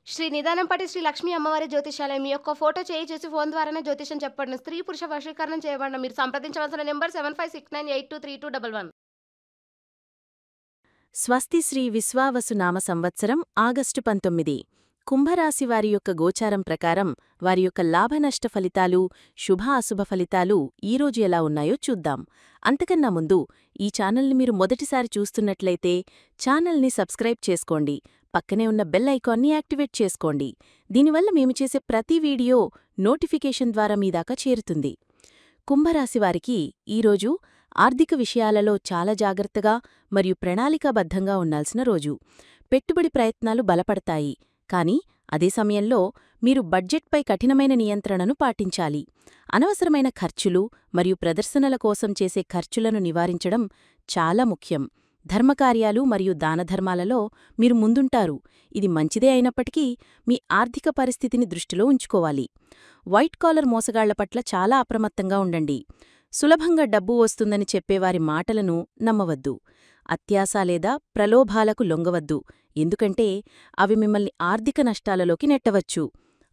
శ్రీ నిదానంపాటి శ్రీ లక్ష్మీ అమ్మవారి జ్యోతిష్యాలయం. మీ యొక్క ఫోటో చేయి చూసి ఫోన్ ద్వారానే జ్యోతిష్యం చెప్పబడును. స్త్రీ, పురుష వశీకరణం చేయబడును. మీరు సంప్రదించవలసిన నంబర్ 7569823211. స్వస్తి శ్రీ విశ్వావసు నామ సంవత్సరం ఆగస్టు 19. కుంభరాశి వారి యొక్క గోచారం ప్రకారం వారి యొక్క లాభనష్ట ఫలితాలు, శుభ అశుభ ఫలితాలు ఈరోజు ఎలా ఉన్నాయో చూద్దాం. అంతకన్నా ముందు ఈ ఛానల్ని మీరు మొదటిసారి చూస్తున్నట్లయితే ఛానల్ని సబ్స్క్రైబ్ చేసుకోండి. పక్కనే ఉన్న బెల్ ఐకాన్ని యాక్టివేట్ చేసుకోండి. దీనివల్ల మేము చేసే ప్రతి వీడియో నోటిఫికేషన్ ద్వారా మీ దాకా చేరుతుంది. కుంభరాశివారికి ఈరోజు ఆర్థిక విషయాలలో చాలా జాగ్రత్తగా మరియు ప్రణాళికాబద్ధంగా ఉండాల్సిన రోజు. పెట్టుబడి ప్రయత్నాలు బలపడతాయి, కానీ అదే సమయంలో మీరు బడ్జెట్పై కఠినమైన నియంత్రణను పాటించాలి. అనవసరమైన ఖర్చులు మరియు ప్రదర్శనల కోసం చేసే ఖర్చులను నివారించడం చాలా ముఖ్యం. ధర్మకార్యాలు మరియు దానధర్మాలలో మీరు ముందుంటారు. ఇది మంచిదే అయినప్పటికీ మీ ఆర్థిక పరిస్థితిని దృష్టిలో ఉంచుకోవాలి. వైట్ కాలర్ మోసగాళ్ల పట్ల చాలా అప్రమత్తంగా ఉండండి. సులభంగా డబ్బు వస్తుందని చెప్పేవారి మాటలను నమ్మవద్దు. అత్యాశ లేదా ప్రలోభాలకు లొంగవద్దు, ఎందుకంటే అవి మిమ్మల్ని ఆర్థిక నష్టాలలోకి నెట్టవచ్చు.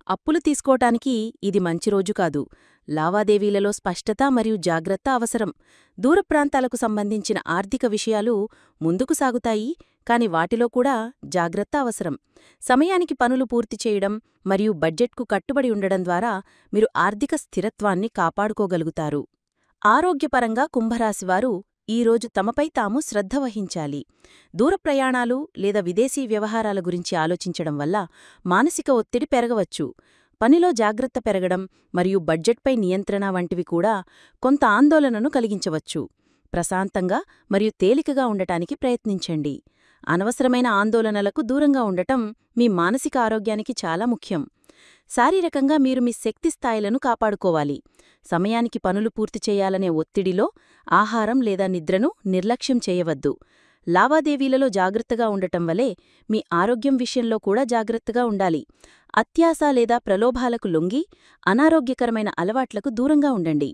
అప్పులు తీసుకోటానికి ఇది మంచి రోజు కాదు. లావాదేవీలలో స్పష్టత మరియు జాగ్రత్త అవసరం. దూర ప్రాంతాలకు సంబంధించిన ఆర్థిక విషయాలు ముందుకు సాగుతాయి, కాని వాటిలో కూడా జాగ్రత్త అవసరం. సమయానికి పనులు పూర్తి చేయడం మరియు బడ్జెట్కు కట్టుబడి ఉండడం ద్వారా మీరు ఆర్థిక స్థిరత్వాన్ని కాపాడుకోగలుగుతారు. ఆరోగ్యపరంగా కుంభరాశివారు ఈరోజు తమపై తాము శ్రద్ధ వహించాలి. దూర ప్రయాణాలు లేదా విదేశీ వ్యవహారాల గురించి ఆలోచించడం వల్ల మానసిక ఒత్తిడి పెరగవచ్చు. పనిలో జాగ్రత్త పెరగడం మరియు బడ్జెట్పై నియంత్రణ వంటివి కూడా కొంత ఆందోళనను కలిగించవచ్చు. ప్రశాంతంగా మరియు తేలికగా ఉండటానికి ప్రయత్నించండి. అనవసరమైన ఆందోళనలకు దూరంగా ఉండటం మీ మానసిక ఆరోగ్యానికి చాలా ముఖ్యం. శారీరకంగా మీరు మీ శక్తి స్థాయిలను కాపాడుకోవాలి. సమయానికి పనులు పూర్తి చేయాలనే ఒత్తిడిలో ఆహారం లేదా నిద్రను నిర్లక్ష్యం చేయవద్దు. లావాదేవీలలో జాగ్రత్తగా ఉండటం వలె మీ ఆరోగ్యం విషయంలో కూడా జాగ్రత్తగా ఉండాలి. అత్యాశ లేదా ప్రలోభాలకు లొంగి అనారోగ్యకరమైన అలవాట్లకు దూరంగా ఉండండి.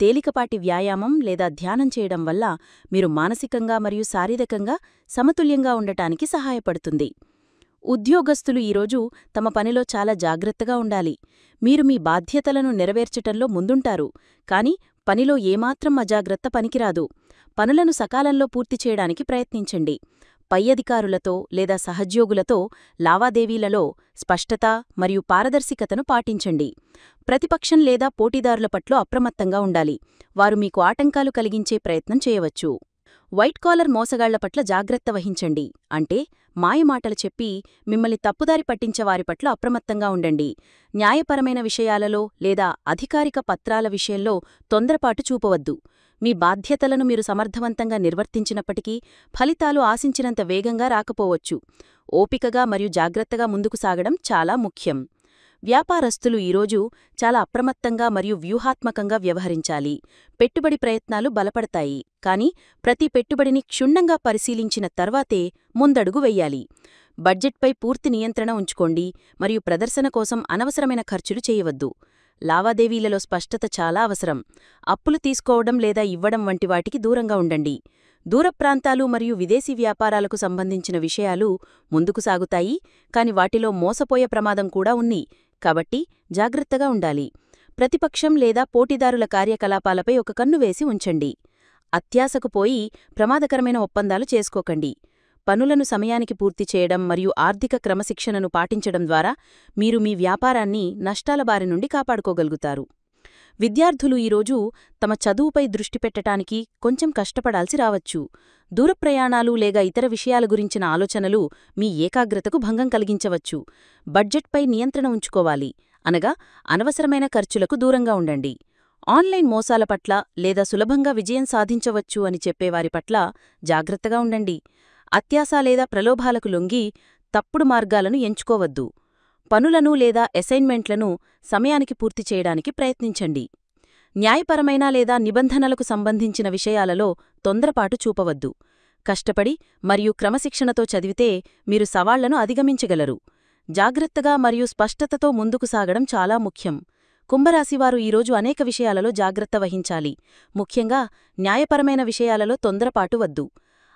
తేలికపాటి వ్యాయామం లేదా ధ్యానం చేయడం వల్ల మీరు మానసికంగా మరియు శారీరకంగా సమతుల్యంగా ఉండటానికి సహాయపడుతుంది. ఉద్యోగస్తులు ఈరోజు తమ పనిలో చాలా జాగ్రత్తగా ఉండాలి. మీరు మీ బాధ్యతలను నెరవేర్చటంలో ముందుంటారు, కాని పనిలో ఏమాత్రం అజాగ్రత్త పనికిరాదు. పనులను సకాలంలో పూర్తి చేయడానికి ప్రయత్నించండి. పై అధికారులతో లేదా సహోద్యోగులతో లావాదేవీలలో స్పష్టత మరియు పారదర్శకతను పాటించండి. ప్రతిపక్షం లేదా పోటీదారుల పట్ల అప్రమత్తంగా ఉండాలి. వారు మీకు ఆటంకాలు కలిగించే ప్రయత్నం చేయవచ్చు. వైట్ కాలర్ మోసగాళ్ల పట్ల జాగ్రత్త వహించండి, అంటే మాయమాటలు చెప్పి మిమ్మల్ని తప్పుదారి పట్టించేవారి పట్ల అప్రమత్తంగా ఉండండి. న్యాయపరమైన విషయాలలో లేదా అధికారిక పత్రాల విషయంలో తొందరపాటు చూపవద్దు. మీ బాధ్యతలను మీరు సమర్థవంతంగా నిర్వర్తించినప్పటికీ ఫలితాలు ఆశించినంత వేగంగా రాకపోవచ్చు. ఓపికగా మరియు జాగ్రత్తగా ముందుకు సాగడం చాలా ముఖ్యం. వ్యాపారస్తులు ఈరోజు చాలా అప్రమత్తంగా మరియు వ్యూహాత్మకంగా వ్యవహరించాలి. పెట్టుబడి ప్రయత్నాలు బలపడతాయి, కాని ప్రతి పెట్టుబడిని క్షుణ్ణంగా పరిశీలించిన తర్వాతే ముందడుగు వెయ్యాలి. బడ్జెట్పై పూర్తి నియంత్రణ ఉంచుకోండి మరియు ప్రదర్శన కోసం అనవసరమైన ఖర్చులు చేయవద్దు. లావాదేవీలలో స్పష్టత చాలా అవసరం. అప్పులు తీసుకోవడం లేదా ఇవ్వడం వంటి వాటికి దూరంగా ఉండండి. దూర ప్రాంతాలు మరియు విదేశీ వ్యాపారాలకు సంబంధించిన విషయాలు ముందుకు సాగుతాయి, కాని వాటిలో మోసపోయే ప్రమాదం కూడా ఉంది, కాబట్టి జాగ్రత్తగా ఉండాలి. ప్రతిపక్షం లేదా పోటీదారుల కార్యకలాపాలపై ఒక కన్ను వేసి ఉంచండి. అత్యాశకు పోయి ప్రమాదకరమైన ఒప్పందాలు చేసుకోకండి. పనులను సమయానికి పూర్తి చేయడం మరియు ఆర్థిక క్రమశిక్షణను పాటించడం ద్వారా మీరు మీ వ్యాపారాన్ని నష్టాల బారి నుండి కాపాడుకోగలుగుతారు. విద్యార్థులు ఈరోజు తమ చదువుపై దృష్టి పెట్టటానికి కొంచెం కష్టపడాల్సి రావచ్చు. దూర ప్రయాణాలు లేదా ఇతర విషయాల గురించిన ఆలోచనలు మీ ఏకాగ్రతకు భంగం కలిగించవచ్చు. బడ్జెట్పై నియంత్రణ ఉంచుకోవాలి, అనగా అనవసరమైన ఖర్చులకు దూరంగా ఉండండి. ఆన్లైన్ మోసాల పట్ల లేదా సులభంగా విజయం సాధించవచ్చు అని చెప్పేవారి పట్ల జాగ్రత్తగా ఉండండి. అత్యాశ లేదా ప్రలోభాలకు లొంగి తప్పుడు మార్గాలను ఎంచుకోవద్దు. పనులను లేదా అసైన్మెంట్లను సమయానికి పూర్తి చేయడానికి ప్రయత్నించండి. న్యాయపరమైన లేదా నిబంధనలకు సంబంధించిన విషయాలలో తొందరపాటు చూపవద్దు. కష్టపడి మరియు క్రమశిక్షణతో చదివితే మీరు సవాళ్లను అధిగమించగలరు. జాగ్రత్తగా మరియు స్పష్టతతో ముందుకు సాగడం చాలా ముఖ్యం. కుంభరాశివారు ఈరోజు అనేక విషయాలలో జాగ్రత్త వహించాలి. ముఖ్యంగా న్యాయపరమైన విషయాలలో తొందరపాటు వద్దు.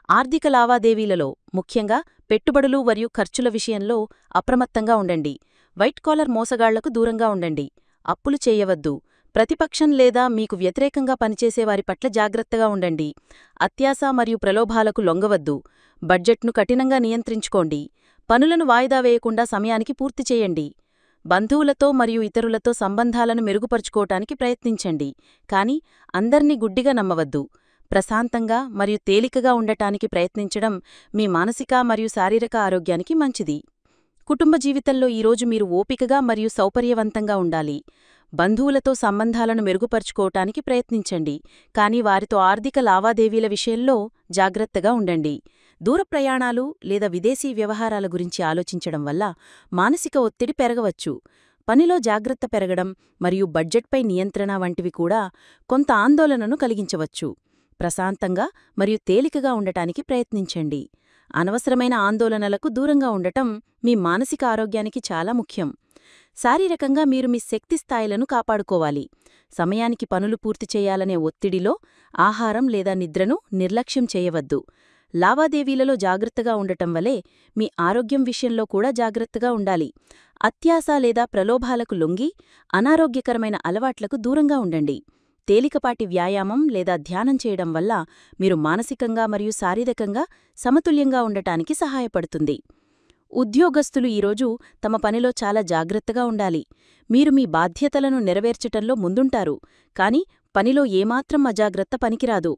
ఆర్థిక లావాదేవీలలో, ముఖ్యంగా పెట్టుబడులు మరియు ఖర్చుల విషయంలో అప్రమత్తంగా ఉండండి. వైట్ కాలర్ మోసగాళ్లకు దూరంగా ఉండండి. అప్పులు చేయవద్దు. ప్రతిపక్షం లేదా మీకు వ్యతిరేకంగా పనిచేసేవారి పట్ల జాగ్రత్తగా ఉండండి. అత్యాశ మరియు ప్రలోభాలకు లొంగవద్దు. బడ్జెట్ను కఠినంగా నియంత్రించుకోండి. పనులను వాయిదా వేయకుండా సమయానికి పూర్తి చేయండి. బంధువులతో మరియు ఇతరులతో సంబంధాలను మెరుగుపరుచుకోవటానికి ప్రయత్నించండి, కానీ అందర్నీ గుడ్డిగా నమ్మవద్దు. ప్రశాంతంగా మరియు తేలికగా ఉండటానికి ప్రయత్నించడం మీ మానసిక మరియు శారీరక ఆరోగ్యానికి మంచిది. కుటుంబ జీవితంలో ఈరోజు మీరు ఓపికగా మరియు సౌకర్యవంతంగా ఉండాలి. బంధువులతో సంబంధాలను మెరుగుపరుచుకోవటానికి ప్రయత్నించండి, కానీ వారితో ఆర్థిక లావాదేవీల విషయంలో జాగ్రత్తగా ఉండండి. దూర ప్రయాణాలు లేదా విదేశీ వ్యవహారాల గురించి ఆలోచించడం వల్ల మానసిక ఒత్తిడి పెరగవచ్చు. పనిలో జాగ్రత్త పెరగడం మరియు బడ్జెట్పై నియంత్రణ వంటివి కూడా కొంత ఆందోళనను కలిగించవచ్చు. ప్రశాంతంగా మరియు తేలికగా ఉండటానికి ప్రయత్నించండి. అనవసరమైన ఆందోళనలకు దూరంగా ఉండటం మీ మానసిక ఆరోగ్యానికి చాలా ముఖ్యం. శారీరకంగా మీరు మీ శక్తి స్థాయిలను కాపాడుకోవాలి. సమయానికి పనులు పూర్తి చేయాలనే ఒత్తిడిలో ఆహారం లేదా నిద్రను నిర్లక్ష్యం చేయవద్దు. లావాదేవీలలో జాగ్రత్తగా ఉండటం వలె మీ ఆరోగ్యం విషయంలో కూడా జాగ్రత్తగా ఉండాలి. అత్యాశ లేదా ప్రలోభాలకు లొంగి అనారోగ్యకరమైన అలవాట్లకు దూరంగా ఉండండి. తేలికపాటి వ్యాయామం లేదా ధ్యానం చేయడం వల్ల మీరు మానసికంగా మరియు శారీరకంగా సమతుల్యంగా ఉండటానికి సహాయపడుతుంది. ఉద్యోగస్తులు ఈరోజు తమ పనిలో చాలా జాగ్రత్తగా ఉండాలి. మీరు మీ బాధ్యతలను నెరవేర్చటంలో ముందుంటారు, కానీ పనిలో ఏమాత్రం అజాగ్రత్త పనికిరాదు.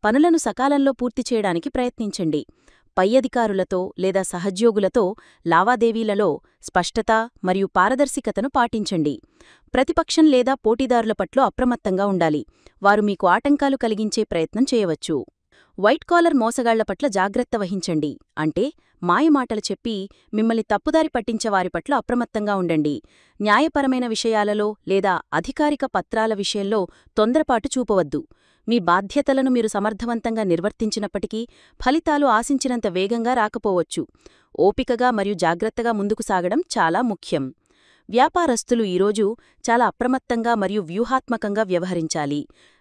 పనులను సకాలంలో పూర్తి చేయడానికి ప్రయత్నించండి. పై అధికారులతో లేదా సహోద్యోగులతో లావాదేవీలలో స్పష్టత మరియు పారదర్శకతను పాటించండి. ప్రతిపక్షం లేదా పోటీదారుల పట్ల అప్రమత్తంగా ఉండాలి. వారు మీకు ఆటంకాలు కలిగించే ప్రయత్నం చేయవచ్చు. వైట్ కాలర్ మోసగాళ్ల పట్ల జాగ్రత్త వహించండి, అంటే మాయమాటలు చెప్పి మిమ్మల్ని తప్పుదారి పట్టించేవారి పట్ల అప్రమత్తంగా ఉండండి. న్యాయపరమైన విషయాలలో లేదా అధికారిక పత్రాల విషయంలో తొందరపాటు చూపవద్దు. మీ బాధ్యతలను మీరు సమర్థవంతంగా నిర్వర్తించినప్పటికీ ఫలితాలు ఆశించినంత వేగంగా రాకపోవచ్చు. ఓపికగా మరియు జాగ్రత్తగా ముందుకు సాగడం చాలా ముఖ్యం. వ్యాపారస్తులు ఈరోజు చాలా అప్రమత్తంగా మరియు వ్యూహాత్మకంగా వ్యవహరించాలి.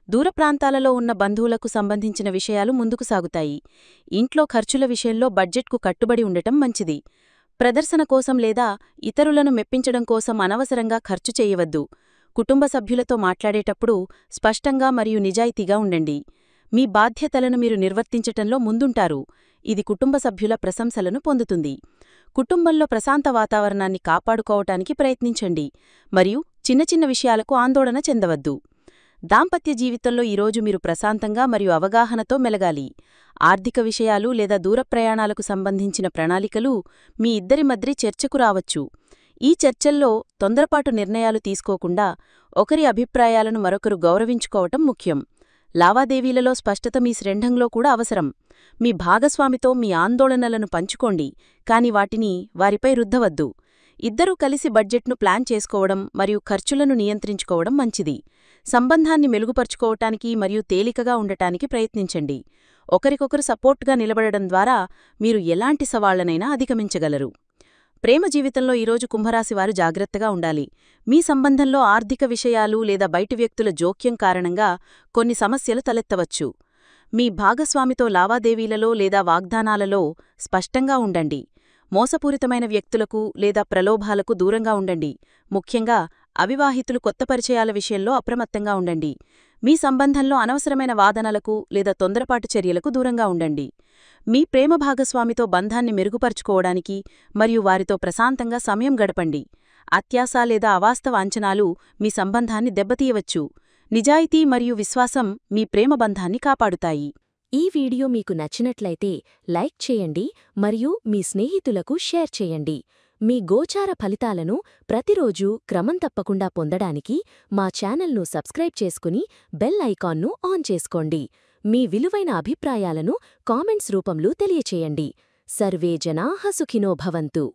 దూర ప్రాంతాలలో ఉన్న బంధువులకు సంబంధించిన విషయాలు ముందుకు సాగుతాయి. ఇంట్లో ఖర్చుల విషయంలో బడ్జెట్కు కట్టుబడి ఉండటం మంచిది. ప్రదర్శన కోసం లేదా ఇతరులను మెప్పించడం కోసం అనవసరంగా ఖర్చు చేయవద్దు. కుటుంబ సభ్యులతో మాట్లాడేటప్పుడు స్పష్టంగా మరియు నిజాయితీగా ఉండండి. మీ బాధ్యతలను మీరు నిర్వర్తించటంలో ముందుంటారు. ఇది కుటుంబ సభ్యుల ప్రశంసలను పొందుతుంది. కుటుంబంలో ప్రశాంత వాతావరణాన్ని కాపాడుకోవటానికి ప్రయత్నించండి మరియు చిన్న చిన్న విషయాలకు ఆందోళన చెందవద్దు. దాంపత్య జీవితంలో ఈరోజు మీరు ప్రశాంతంగా మరియు అవగాహనతో మెలగాలి. ఆర్థిక విషయాలు లేదా దూర ప్రయాణాలకు సంబంధించిన ప్రణాళికలు మీ ఇద్దరి మధ్య చర్చకు రావచ్చు. ఈ చర్చల్లో తొందరపాటు నిర్ణయాలు తీసుకోకుండా ఒకరి అభిప్రాయాలను మరొకరు గౌరవించుకోవటం ముఖ్యం. లావాదేవీలలో స్పష్టత మీ శ్రేంఢంలో కూడా అవసరం. మీ భాగస్వామితో మీ ఆందోళనలను పంచుకోండి, కాని వాటిని వారిపై రుద్దవద్దు. ఇద్దరూ కలిసి బడ్జెట్ను ప్లాన్ చేసుకోవడం మరియు ఖర్చులను నియంత్రించుకోవడం మంచిది. సంబంధాన్ని మెరుగుపరుచుకోవటానికి మరియు తేలికగా ఉండటానికి ప్రయత్నించండి. ఒకరికొకరు సపోర్ట్గా నిలబడడం ద్వారా మీరు ఎలాంటి సవాళ్లనైనా అధిగమించగలరు. ప్రేమ జీవితంలో ఈరోజు కుంభరాశివారు జాగ్రత్తగా ఉండాలి. మీ సంబంధంలో ఆర్థిక విషయాలు లేదా బయటి వ్యక్తుల జోక్యం కారణంగా కొన్ని సమస్యలు తలెత్తవచ్చు. మీ భాగస్వామితో లావాదేవీలలో లేదా వాగ్దానాలలో స్పష్టంగా ఉండండి. మోసపూరితమైన వ్యక్తులకు లేదా ప్రలోభాలకు దూరంగా ఉండండి. ముఖ్యంగా అవివాహితులు కొత్త పరిచయాల విషయంలో అప్రమత్తంగా ఉండండి. మీ సంబంధంలో అనవసరమైన వాదనలకు లేదా తొందరపాటు చర్యలకు దూరంగా ఉండండి. మీ ప్రేమ భాగస్వామితో బంధాన్ని మెరుగుపరుచుకోవడానికి మరియు వారితో ప్రశాంతంగా సమయం గడపండి. అత్యాశ లేదా అవాస్తవ అంచనాలు మీ సంబంధాన్ని దెబ్బతీయవచ్చు. నిజాయితీ మరియు విశ్వాసం మీ ప్రేమ బంధాన్ని కాపాడుతాయి. ఈ వీడియో మీకు నచ్చినట్లయితే లైక్ చేయండి మరియు మీ స్నేహితులకు షేర్ చేయండి. మీ గోచార ఫలితాలను ప్రతిరోజూ క్రమం తప్పకుండా పొందడానికి మా ఛానల్ను సబ్స్క్రైబ్ చేసుకుని బెల్ ఐకాన్ను ఆన్ చేసుకోండి. మీ విలువైన అభిప్రాయాలను కామెంట్స్ రూపంలో తెలియచేయండి. సర్వే జనాః సుఖినో భవంతు.